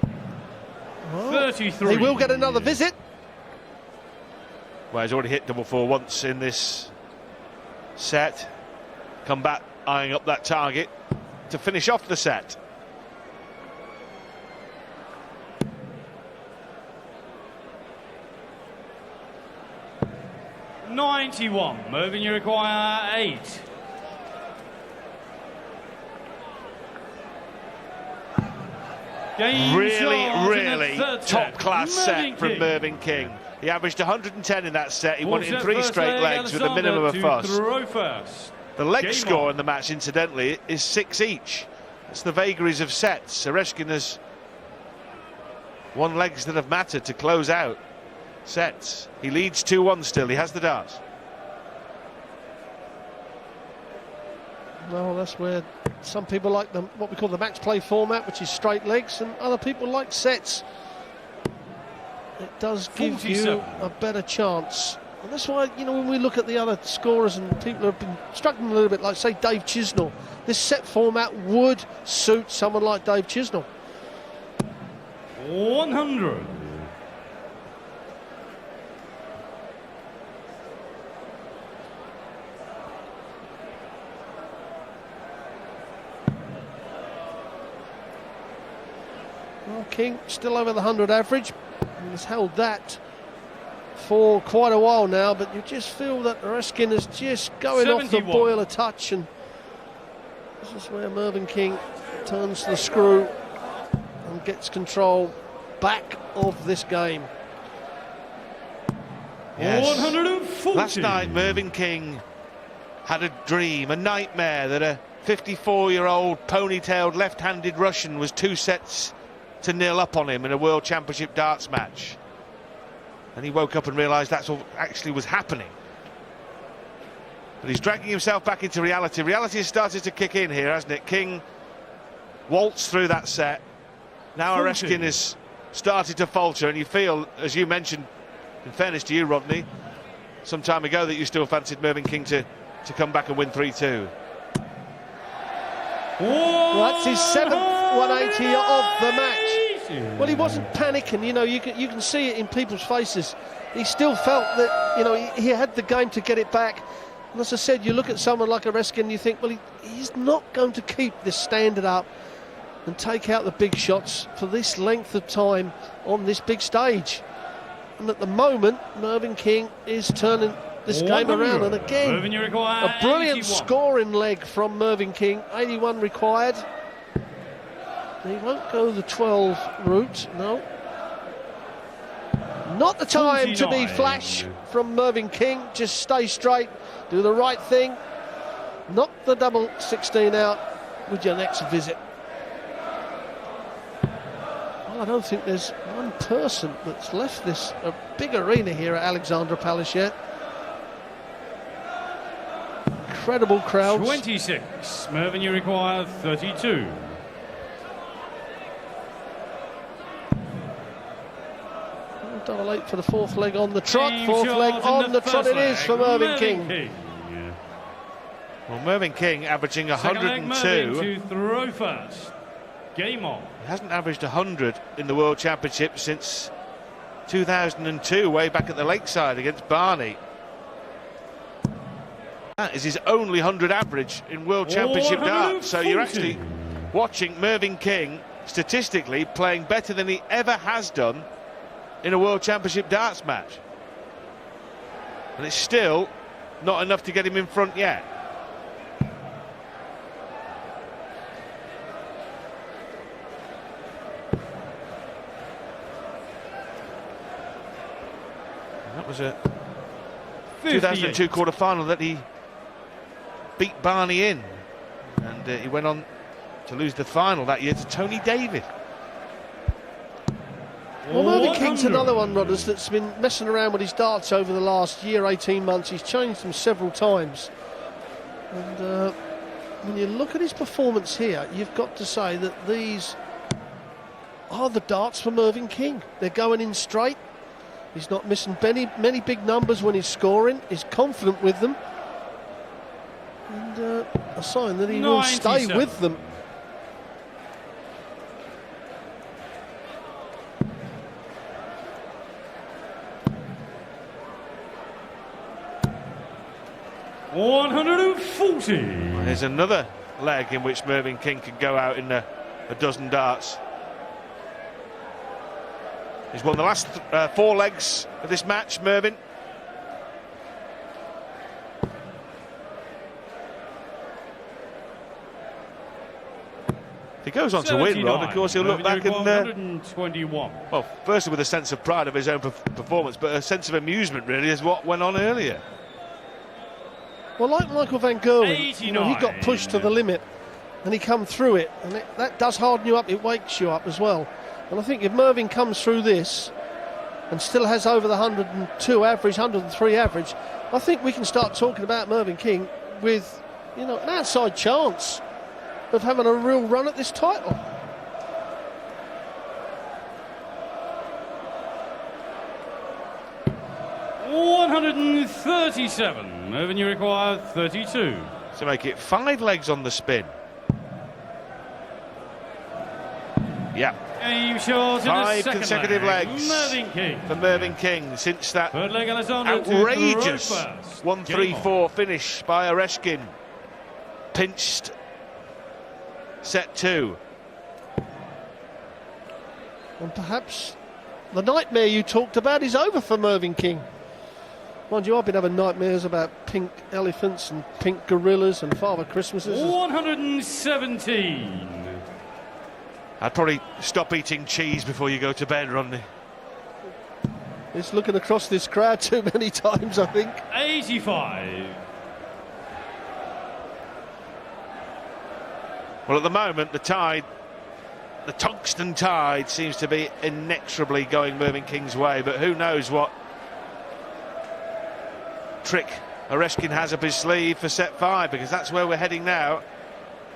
Well, 33. he will get another visit. Well, he's already hit double 4 once in this set. Come back, eyeing up that target to finish off the set. .91. Mervyn, you require 8. Game Really top-class set from Mervyn King. He averaged 110 in that set. He won it in 3 straight legs with a minimum of fuss. The leg score in the match, incidentally, is 6 each. It's the vagaries of sets. Oreshkin has won legs that have mattered to close out sets. He leads 2-1 still. He has the darts. Well, that's where some people like what we call the match play format, which is straight legs, and other people like sets. It does give 47. you a better chance. And that's why, you know, when we look at the other scorers and people who have been struggling a little bit, like, say, Dave Chisnell, this set format would suit someone like Dave Chisnell. 100. Well, King still over the 100 average. He's held that for quite a while now, but you just feel that Oreshkin is just going 71. off the boil a touch, and this is where Mervyn King turns the screw and gets control back of this game. Yes. 140. Last night, Mervyn King had a dream, a nightmare, that a 54-year-old ponytailed left-handed Russian was 2-0 up on him in a World Championship darts match. And he woke up and realised that's what actually was happening. But he's dragging himself back into reality. Reality has started to kick in here, hasn't it? King waltzed through that set. Now Oreshkin has started to falter, and you feel, as you mentioned, in fairness to you, Rodney, some time ago, that you still fancied Mervyn King to come back and win 3-2. Well, that's his 7th 180 of the match. Well, he wasn't panicking, you know, you can see it in people's faces. He still felt that, you know, he had the game to get it back. And as I said, you look at someone like Oreshkin and you think, well, he's not going to keep this standard up and take out the big shots for this length of time on this big stage. And at the moment, Mervyn King is turning this game around. And again, a brilliant 81. scoring leg from Mervyn King. 81 required. He won't go the 12 route, no. Not the time 49. to be flash from Mervyn King. Just stay straight, do the right thing. Knock the double 16 out with your next visit. Well, I don't think there's one person that's left this big arena here at Aleksandr Palace yet. Incredible crowds. 26. Mervyn, you require 32. Double 8 for the 4th leg on the trot. Team 4th shot leg in on the trot it first is for leg. Mervyn King. Well, Mervyn King averaging Second leg, 102. Mervyn to throw first. Game on. He hasn't averaged 100 in the World Championship since 2002, way back at the Lakeside against Barney. That is his only 100 average in World Championship darts. So you're actually watching Mervyn King statistically playing better than he ever has done in a World Championship darts match. And it's still not enough to get him in front yet. That was a 58. 2002 quarter-final that he beat Barney in. And he went on to lose the final that year to Tony David. Well, Mervyn King's another one, Rodders, that's been messing around with his darts over the last year, 18 months. He's changed them several times. And when you look at his performance here, you've got to say that these are the darts for Mervyn King. They're going in straight. He's not missing many big numbers when he's scoring. He's confident with them. And a sign that he will stay with them. $140. There's another leg in which Mervyn King could go out in a dozen darts. He's won the last 4 legs of this match, Mervyn. If he goes on to win, Rod, of course he'll look back and 121. well, firstly with a sense of pride of his own performance, but a sense of amusement really is what went on earlier. Well, like Michael van Gerwen, you know, he got 89. pushed to the limit and he come through it, and that does harden you up, it wakes you up as well. And I think if Mervyn comes through this and still has over the 102 average, 103 average, I think we can start talking about Mervyn King with, you know, an outside chance of having a real run at this title. $137. Mervyn, you require 32. To make it 5 legs on the spin. Yeah. Game short in the 5 second consecutive leg. legs Mervyn King. for Mervyn King since that Third leg, Aleksandr to outrageous throw first. 1-3-4 finish by Oreshkin. Pinched set 2. And perhaps the nightmare you talked about is over for Mervyn King. Mind you, I've been having nightmares about pink elephants and pink gorillas and Father Christmases. 117. I'd probably stop eating cheese before you go to bed, Rodney. It's looking across this crowd too many times, I think. 85. Well, at the moment, the tide, the tungsten tide, seems to be inexorably going Mervyn King's way, but who knows what trick Oreshkin has up his sleeve for set 5, because that's where we're heading now.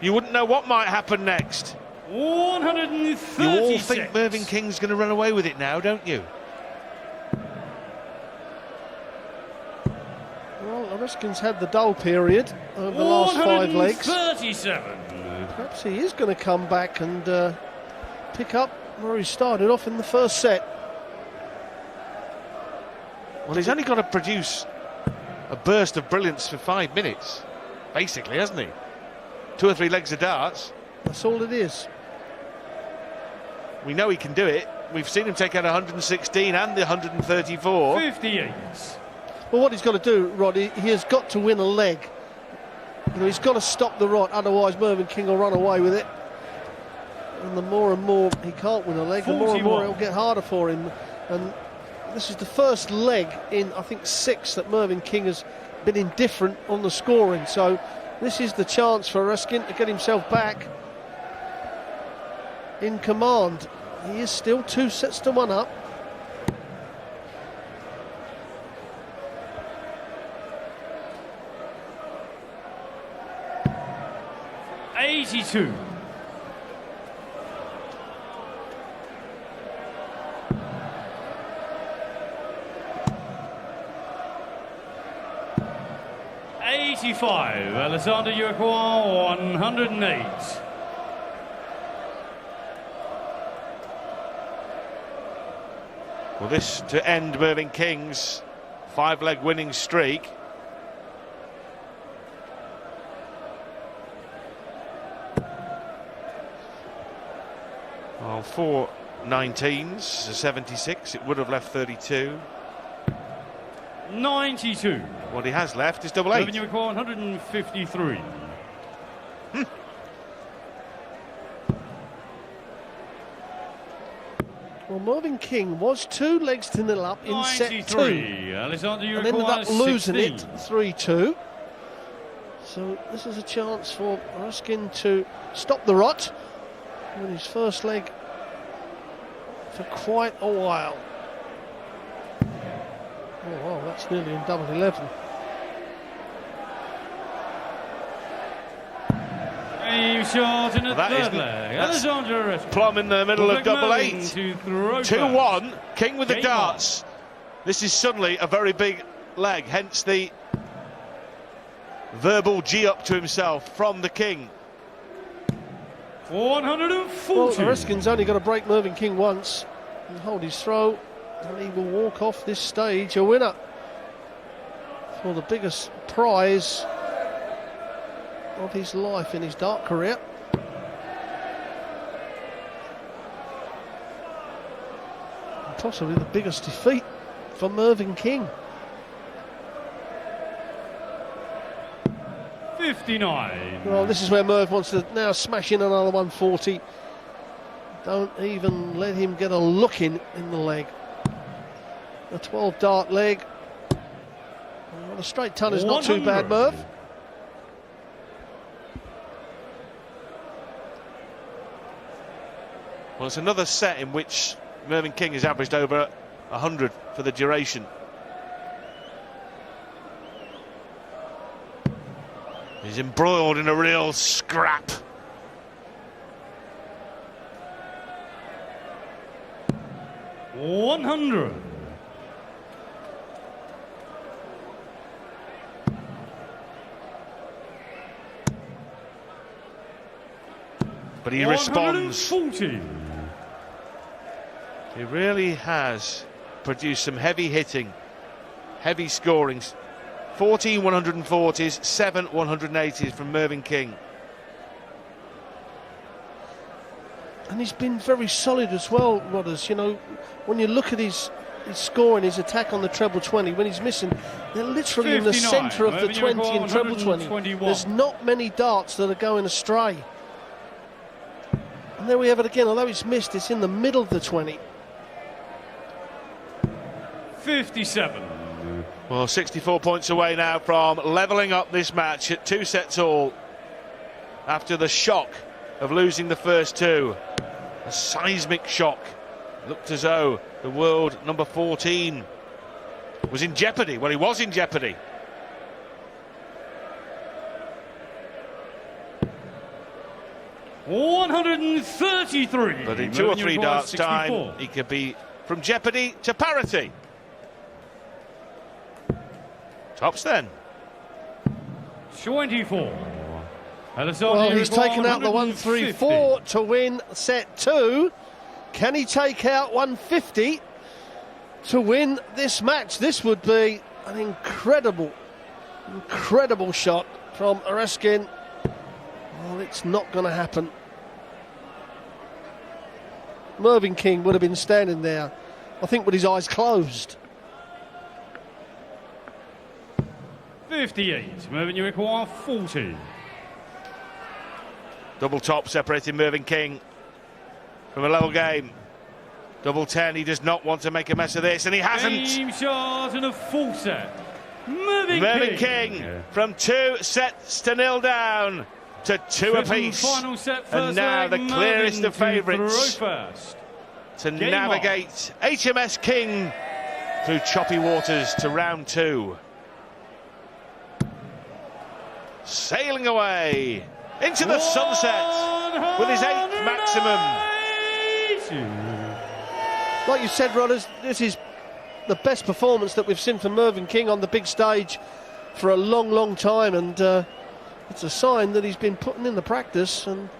You wouldn't know what might happen next. 136. You all think Mervyn King's going to run away with it now, don't you? Well, Oreshkin's had the dull period over the last 5 legs. 137. Perhaps he is going to come back and pick up where he started off in the first set. Well, he's only got to produce a burst of brilliance for 5 minutes, basically, hasn't he? 2 or 3 legs of darts. That's all it is. We know he can do it. We've seen him take out 116 and the 134. 58. Well, what he's got to do, Rod, he has got to win a leg. You know, he's got to stop the rot, otherwise Mervyn King will run away with it. And the more and more he can't win a leg, the more and more it'll get harder for him. And this is the first leg in, I think, 6 that Mervyn King has been indifferent on the scoring. So this is the chance for Oreshkin to get himself back in command. He is still 2 sets to 1 up. $82. $85. Aleksandr, you acquire 108. Well, this to end Mervyn King's 5-leg winning streak. Well, 4 19s, 76. It would have left 32. 92. What he has left is double 8. Mervyn, you acquire 153. Well, Well, Mervyn King was 2 legs to 0 up in set 2. Aleksandr, And ended up losing it 3-2. So this is a chance for Oreshkin to stop the rot. Win his first leg for quite a while. Oh wow, that's nearly in double 11. Shot in the third leg. Aleksandr plumb in the middle of double 8. 2-1. King with the Game darts. This is suddenly a very big leg, hence the verbal G up to himself from the King. 140. Well, Oreshkin's only got to break Mervyn King once and hold his throw, and he will walk off this stage a winner for the biggest prize of his life in his dart career. And possibly the biggest defeat for Mervyn King. 59. Well, this is where Merv wants to now smash in another 140. Don't even let him get a look in the leg. A 12 dart leg. Well, the straight ton is not too bad, Merv. Well, it's another set in which Mervyn King has averaged over 100 for the duration. He's embroiled in a real scrap. $100. But he responds. 140. He really has produced some heavy hitting, heavy scorings. 14 140s, 7 180s from Mervyn King. And he's been very solid as well, Rodders. You know, when you look at his scoring, his attack on the treble 20, when he's missing, they're literally in the centre of the 20 and treble 20. There's not many darts that are going astray. And there we have it again. Although it's missed, it's in the middle of the 20. 57. Well, 64 points away now from levelling up this match at 2 sets all. After the shock of losing the first 2. A seismic shock. Looked as though the world number 14 was in jeopardy. Well, he was in jeopardy. $133. But in 2 or 3 darts time, he could be from jeopardy to parity. Tops then. 24. Well, he's taken out the 134 to win set 2. Can he take out 150 to win this match? This would be an incredible shot from Oreshkin. Well, it's not going to happen. Mervyn King would have been standing there, I think, with his eyes closed. 58. Mervyn, you require 40. Double top separating Mervyn King from a level game. Double 10, he does not want to make a mess of this, and he hasn't. Game shot and a full set. Mervyn King from 2 sets to 0 down to 2 apiece. Final set, and now the clearest of favourites to Game navigate HMS King through choppy waters to round 2. Sailing away into the sunset with his 8th maximum. Like you said, Rodders, this is the best performance that we've seen from Mervyn King on the big stage for a long time, and it's a sign that he's been putting in the practice. And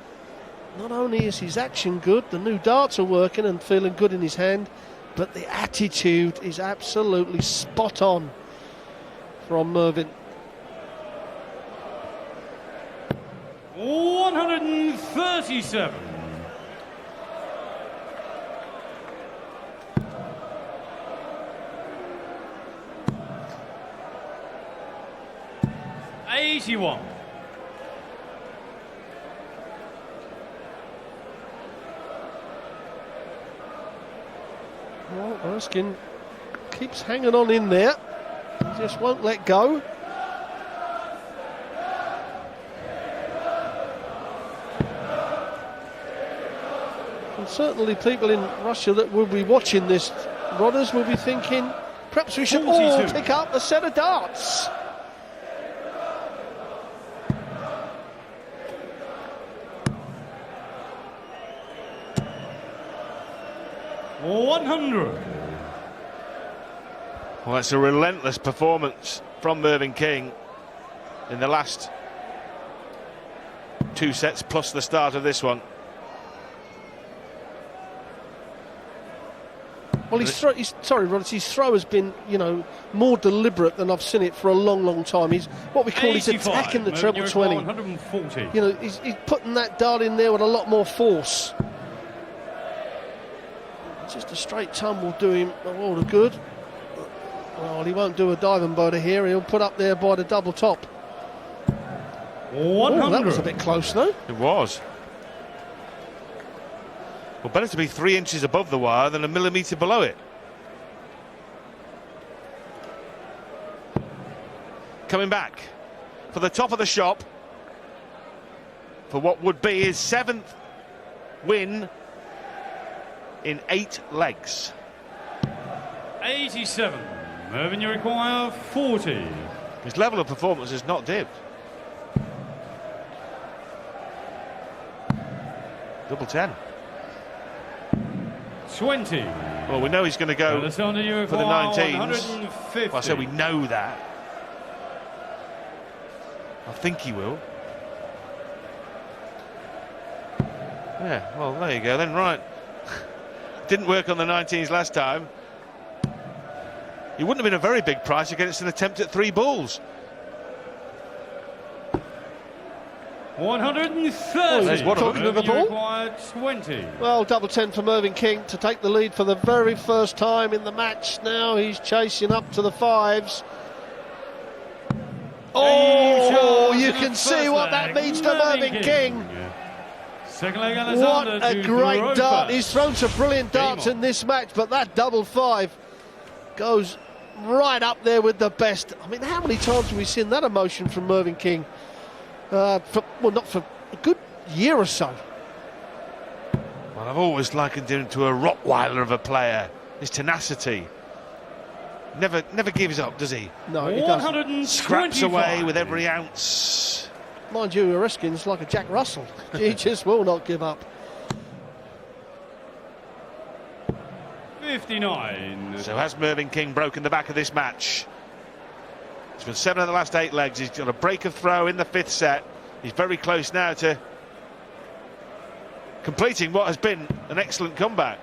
not only is his action good, the new darts are working and feeling good in his hand, but the attitude is absolutely spot on from Mervyn. 137. $81. Well, Oreshkin keeps hanging on in there. He just won't let go. And certainly people in Russia that will be watching this, Rodders, will be thinking, perhaps we should all pick up a set of darts. Well, it's a relentless performance from Mervyn King in the last 2 sets plus the start of this one. Well, his throw has been, more deliberate than I've seen it for a long, long time. He's what we call his attack in the treble 20. 140. He's putting that dart in there with a lot more force. Just a straight tum will do him all the good. Well, he won't do a diving boater here. He'll put up there by the double top. 100. Oh, that was a bit close, though. It was. Well, better to be 3 inches above the wire than a millimetre below it. Coming back for the top of the shop for what would be his 7th win in 8 legs. 87. Mervyn, you require 40. His level of performance has not dipped. Double 10. 20. Well, we know he's going to go Aleksandr, you for the require 19s. 150. Well, I say we know that. I think he will. Yeah, well, there you go then, right. Didn't work on the 19s last time. He wouldn't have been a very big price against an attempt at 3 balls. 130. There's one of them. Talking of the ball. Required 20. Well, double 10 for Mervyn King to take the lead for the very first time in the match. Now he's chasing up to the 5s. Oh, you can see what that means to Mervyn King. Second leg, Aleksandr. What a great dart. He's thrown some brilliant darts in this match, but that double 5 goes right up there with the best. I mean, how many times have we seen that emotion from Mervyn King? Not for a good year or so. Well, I've always likened him to a Rottweiler of a player. His tenacity. Never gives up, does he? No, he doesn't. Scraps away with every ounce. Mind you, Oreshkin's like a Jack Russell. He just will not give up. 59. So has Mervyn King broken the back of this match? He's won 7 of the last 8 legs. He's got a break of throw in the 5th set. He's very close now to completing what has been an excellent comeback.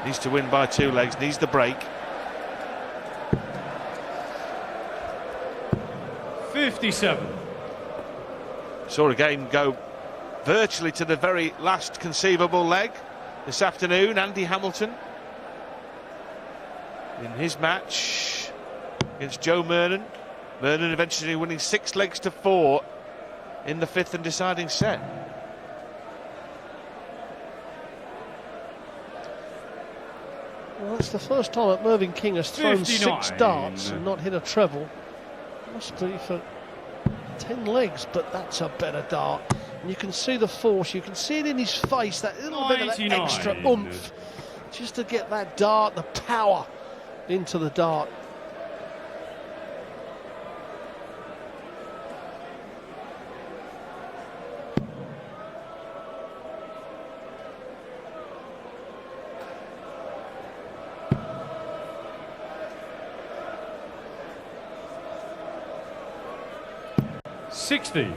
Needs to win by 2 legs, needs the break. 57. Saw a game go virtually to the very last conceivable leg this afternoon. Andy Hamilton in his match against Joe Mernon. Mernon eventually winning 6 legs to 4 in the 5th and deciding set. Well, that's the first time that Mervyn King has thrown 59. 6 darts and not hit a treble. Must be for 10 legs, but that's a better dart. And you can see the force, you can see it in his face, that little bit of that 99. extra oomph, just to get that dart, the power into the dart. $60.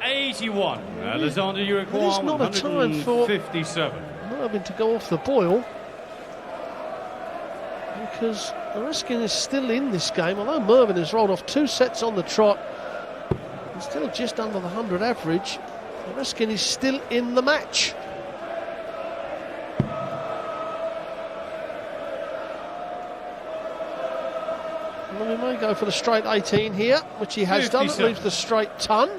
$81. Aleksandr, you require There's not a time for 157. Mervyn to go off the boil. You because Oreshkin is still in this game, although Mervyn has rolled off 2 sets on the trot. He's still just under the 100 average. Oreshkin is still in the match. And we may go for the straight 18 here, which he has done. It leaves the straight ton.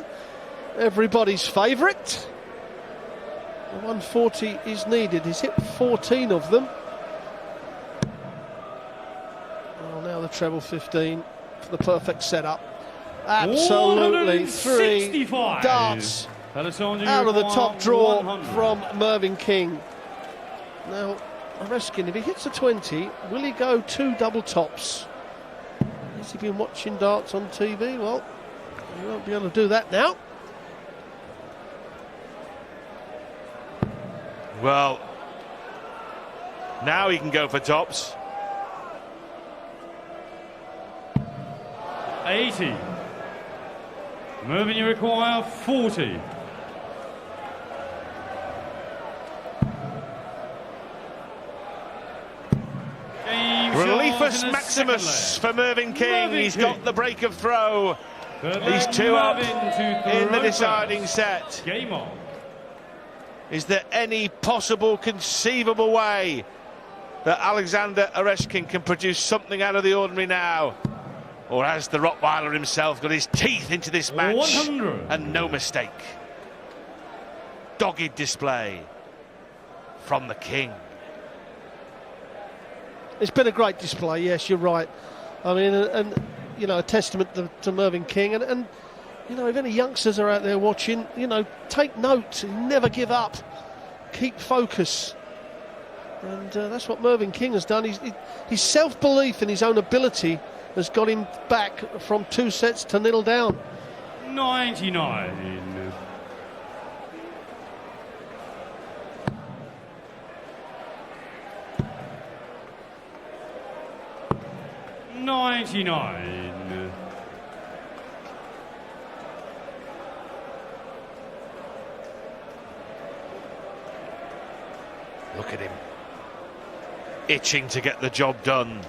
Everybody's favourite. The 140 is needed. He's hit 14 of them. Oh, now the treble 15 for the perfect setup. Absolutely 3 darts Aleksandr out of the top draw 100. from Mervyn King. Now, Oreshkin, if he hits a 20, will he go 2 double tops? Has he been watching darts on TV? Well, he won't be able to do that now. Well, now he can go for tops. 80. Mervyn, you require 40. Reliefus Maximus for Mervyn King. He's got the break of throw. He's 2 up in the deciding set. Game on. Is there any possible conceivable way that Aleksandr Oreshkin can produce something out of the ordinary now? Or has the Rottweiler himself got his teeth into this match? 100. And no mistake. Dogged display from the King. It's been a great display, yes, you're right. I mean, and you know, a testament to Mervyn King. And you know, if any youngsters are out there watching, you know, take note, never give up, keep focus. And that's what Mervyn King has done. His self-belief in his own ability has got him back from 2 sets to 0 down. 99. 99. Look at him. Itching to get the job done.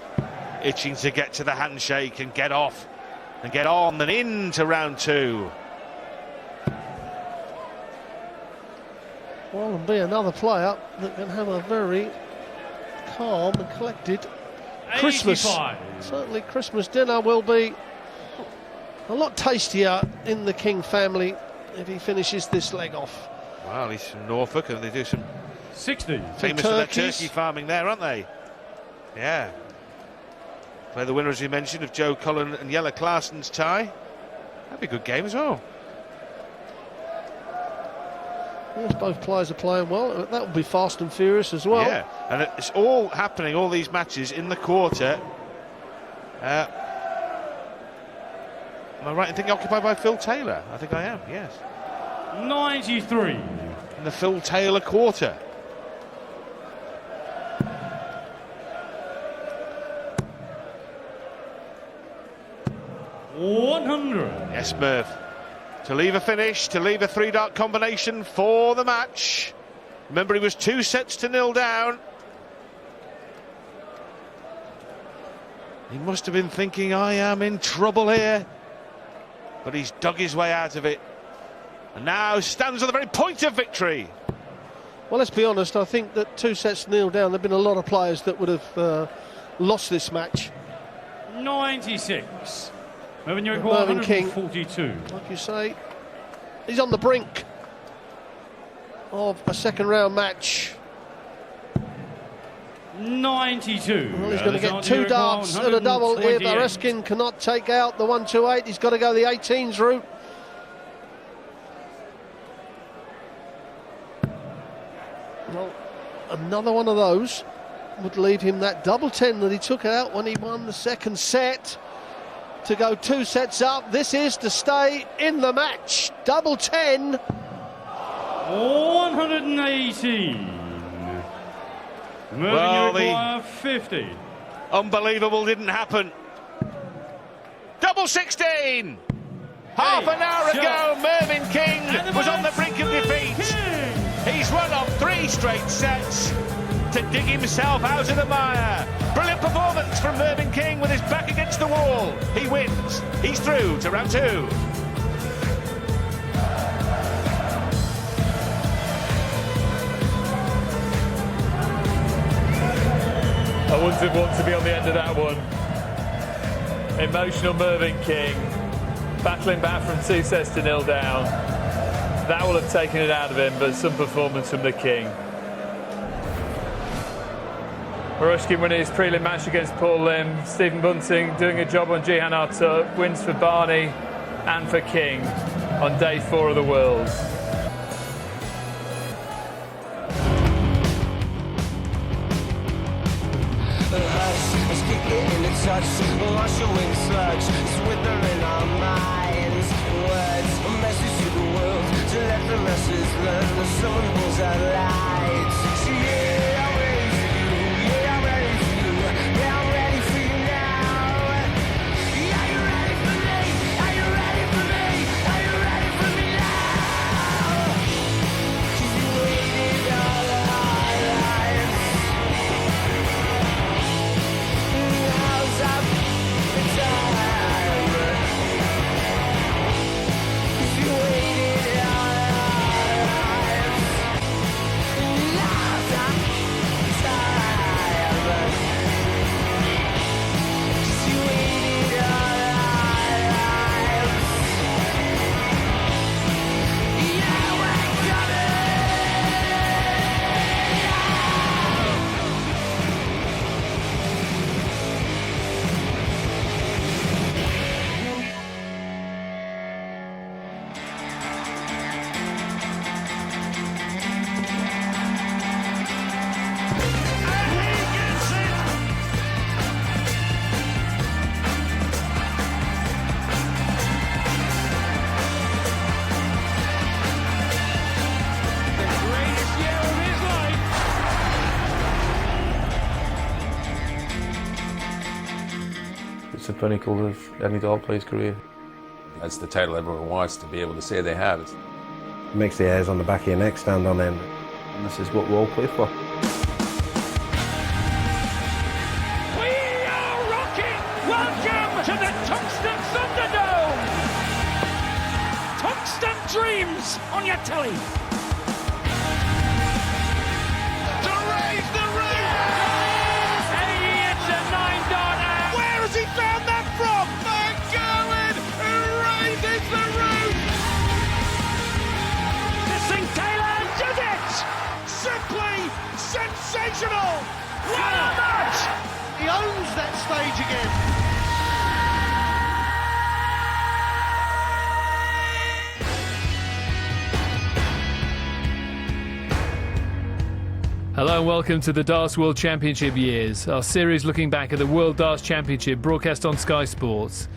Itching to get to the handshake and get off and get on and into round 2. Well, and be another player that can have a very calm and collected Christmas. 85. Certainly Christmas dinner will be a lot tastier in the King family if he finishes this leg off. Well, he's from Norfolk and they do some 60. famous for their turkey farming there, aren't they? Yeah. Play the winner, as you mentioned, of Joe Cullen and Jelle Claessen's tie. That'd be a good game as well. Yes, both players are playing well. That will be fast and furious as well. Yeah, and it's all happening, all these matches, in the quarter. Am I right in thinking occupied by Phil Taylor? I think I am, yes. 93. In the Phil Taylor quarter. $100. Yes, Merv. To leave a finish, to leave a 3-dart combination for the match. Remember, he was 2 sets to 0 down. He must have been thinking, I am in trouble here. But he's dug his way out of it. And now stands on the very point of victory. Well, let's be honest, I think that 2 sets to 0 down, there have been a lot of players that would have lost this match. 96. Mervyn, you require Mervyn King, 142. like you say, he's on the brink of a second round match. 92. Well, he's going to get 2 darts and a double if Oreshkin cannot take out the 128. He's got to go the 18s route. Well, another one of those would leave him that double 10 that he took out when he won the second set. To go 2 sets up, this is to stay in the match. Double 10. 118. Mervyn, Well, you require 50. Unbelievable didn't happen. Double 16. Half an hour ago, Mervyn King was on the brink of defeat. He's run off 3 straight sets. to dig himself out of the mire. Brilliant performance from Mervyn King with his back against the wall. He wins. He's through to round 2. I wouldn't have wanted to be on the end of that one. Emotional Mervyn King, battling back from 2 sets to 0 down. That will have taken it out of him, but some performance from the King. Oreshkin winning his prelim match against Paul Lim. Stephen Bunting doing a job on Jihan Artuk. Wins for Barney and for King on day 4 of the Worlds. Wash away sludge, it's withering our minds. Words, a message to the world, to let the masses learn that someone pulls out lights. So yeah, I'm ready for you, yeah, I'm ready for you, yeah, I'm ready for you now. Are you ready for me? Are you ready for me? Are you ready for me now? 'Cause you waited all our lives. Now's up. It's the pinnacle of any dog player's career. That's the title everyone wants to be able to say they have. It makes the hairs on the back of your neck stand on end. And this is what we all play for. We are rocking! Welcome to the Tungsten Thunderdome! Tungsten Dreams on your telly! To raise the roof! It's a 9-darter! Where has he found that from? McGowan, who raises the roof! St. Taylor does it! Simply sensational! What a match! He owns that stage again. Hello and welcome to the Darts World Championship years, our series looking back at the World Darts Championship broadcast on Sky Sports.